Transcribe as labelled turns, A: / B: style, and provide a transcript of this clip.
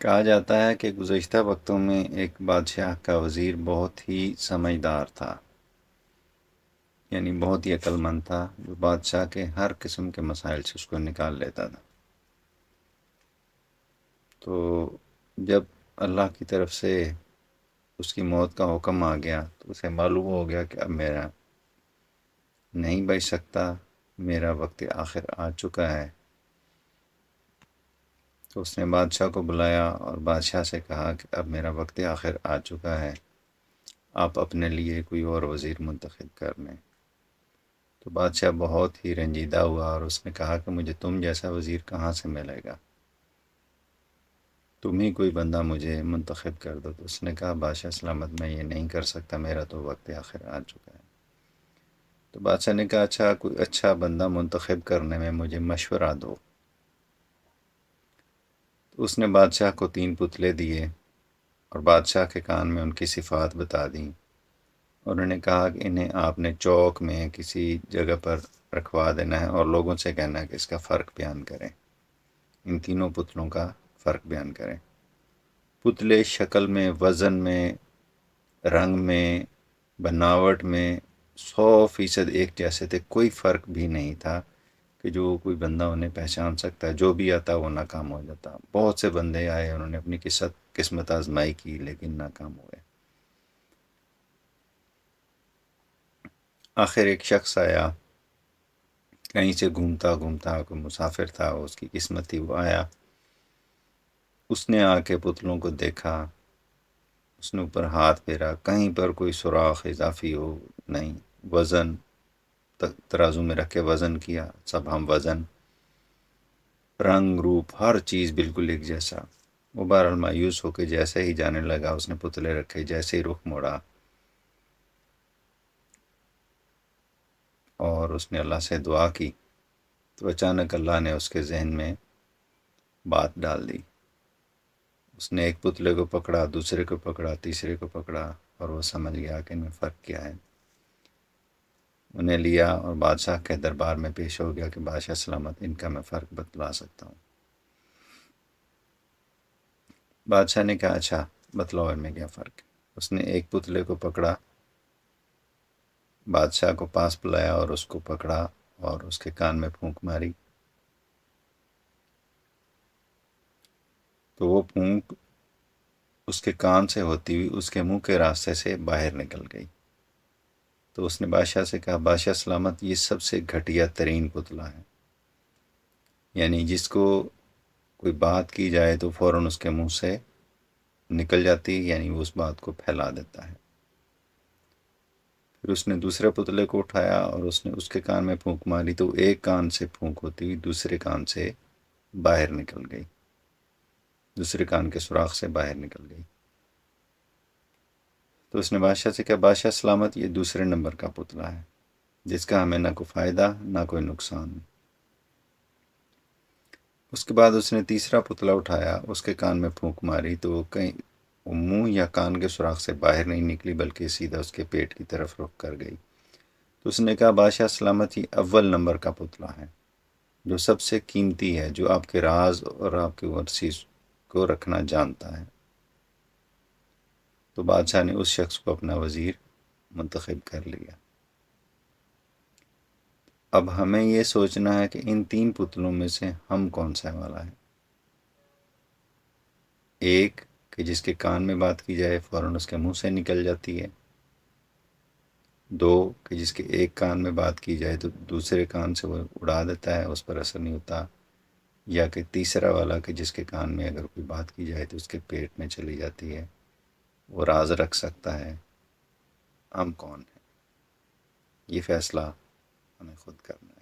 A: کہا جاتا ہے کہ گزشتہ وقتوں میں ایک بادشاہ کا وزیر بہت ہی سمجھدار تھا، یعنی بہت ہی عقل مند تھا، جو بادشاہ کے ہر قسم کے مسائل سے اس کو نکال لیتا تھا۔ تو جب اللہ کی طرف سے اس کی موت کا حکم آ گیا تو اسے معلوم ہو گیا کہ اب میرا نہیں بچ سکتا، میرا وقت آخر آ چکا ہے۔ تو اس نے بادشاہ کو بلایا اور بادشاہ سے کہا کہ اب میرا وقت آخر آ چکا ہے، آپ اپنے لیے کوئی اور وزیر منتخب کر لیں۔ تو بادشاہ بہت ہی رنجیدہ ہوا اور اس نے کہا کہ مجھے تم جیسا وزیر کہاں سے ملے گا، تم ہی کوئی بندہ مجھے منتخب کر دو۔ تو اس نے کہا بادشاہ سلامت میں یہ نہیں کر سکتا، میرا تو وقت آخر آ چکا ہے۔ تو بادشاہ نے کہا اچھا کوئی اچھا بندہ منتخب کرنے میں مجھے مشورہ دو۔ تو اس نے بادشاہ کو 3 پتلے دیے اور بادشاہ کے کان میں ان کی صفات بتا دیں، اور انہوں نے کہا کہ انہیں آپ نے چوک میں کسی جگہ پر رکھوا دینا ہے اور لوگوں سے کہنا ہے کہ اس کا فرق بیان کریں، ان تینوں پتلوں کا فرق بیان کریں۔ پتلے شکل میں، وزن میں، رنگ میں، بناوٹ میں 100% ایک جیسے تھے، کوئی فرق بھی نہیں تھا کہ جو کوئی بندہ انہیں پہچان سکتا ہے، جو بھی آتا وہ ناکام ہو جاتا۔ بہت سے بندے آئے، انہوں نے اپنی قسمت آزمائی کی لیکن ناکام ہوئے۔ آخر ایک شخص آیا، کہیں سے گھومتا گھومتا، کوئی مسافر تھا، اس کی قسمت تھی، وہ آیا، اس نے آ کے پتلوں کو دیکھا، اس نے اوپر ہاتھ پھیرا، کہیں پر کوئی سوراخ اضافی ہو نہیں، وزن ترازو میں رکھ کے وزن کیا، سب ہم وزن، رنگ روپ ہر چیز بالکل ایک جیسا۔ وہ بہرحال مایوس ہو کے جیسے ہی جانے لگا، اس نے پتلے رکھے، جیسے ہی رخ موڑا اور اس نے اللہ سے دعا کی تو اچانک اللہ نے اس کے ذہن میں بات ڈال دی۔ اس نے ایک پتلے کو پکڑا، دوسرے کو پکڑا، تیسرے کو پکڑا، اور وہ سمجھ گیا کہ ان میں فرق کیا ہے۔ انہیں لیا اور بادشاہ کے دربار میں پیش ہو گیا کہ بادشاہ سلامت، ان کا میں فرق بتلا سکتا ہوں۔ بادشاہ نے کہا اچھا بتلاؤ ان میں کیا فرق ہے۔ اس نے ایک پتلے کو پکڑا، بادشاہ کو پاس بلایا اور اس کو پکڑا اور اس کے کان میں پھونک ماری، تو وہ پھونک اس کے کان سے ہوتی ہوئی اس کے منہ کے راستے سے باہر نکل گئی۔ تو اس نے بادشاہ سے کہا بادشاہ سلامت، یہ سب سے گھٹیا ترین پتلا ہے، یعنی جس کو کوئی بات کی جائے تو فوراً اس کے منہ سے نکل جاتی، یعنی وہ اس بات کو پھیلا دیتا ہے۔ پھر اس نے دوسرے پتلے کو اٹھایا اور اس نے اس کے کان میں پھونک ماری، تو ایک کان سے پھونک ہوتی ہوئی دوسرے کان سے باہر نکل گئی، دوسرے کان کے سوراخ سے باہر نکل گئی۔ تو اس نے بادشاہ سے کہا بادشاہ سلامت، یہ دوسرے نمبر کا پتلا ہے، جس کا ہمیں نہ کوئی فائدہ نہ کوئی نقصان۔ اس کے بعد اس نے تیسرا پتلا اٹھایا، اس کے کان میں پھونک ماری، تو وہ کہیں وہ منہ یا کان کے سوراخ سے باہر نہیں نکلی بلکہ سیدھا اس کے پیٹ کی طرف رخ کر گئی۔ تو اس نے کہا بادشاہ سلامت، یہ اول نمبر کا پتلا ہے، جو سب سے قیمتی ہے، جو آپ کے راز اور آپ کے ورثی کو رکھنا جانتا ہے۔ تو بادشاہ نے اس شخص کو اپنا وزیر منتخب کر لیا۔ اب ہمیں یہ سوچنا ہے کہ ان 3 پتلوں میں سے ہم کون سا والا ہے۔ ایک کہ جس کے کان میں بات کی جائے فوراً اس کے منہ سے نکل جاتی ہے، 2 کہ جس کے ایک کان میں بات کی جائے تو دوسرے کان سے وہ اڑا دیتا ہے، اس پر اثر نہیں ہوتا، یا کہ تیسرا والا کہ جس کے کان میں اگر کوئی بات کی جائے تو اس کے پیٹ میں چلی جاتی ہے، وہ راز رکھ سکتا ہے۔ ہم کون ہیں، یہ فیصلہ ہمیں خود کرنا ہے۔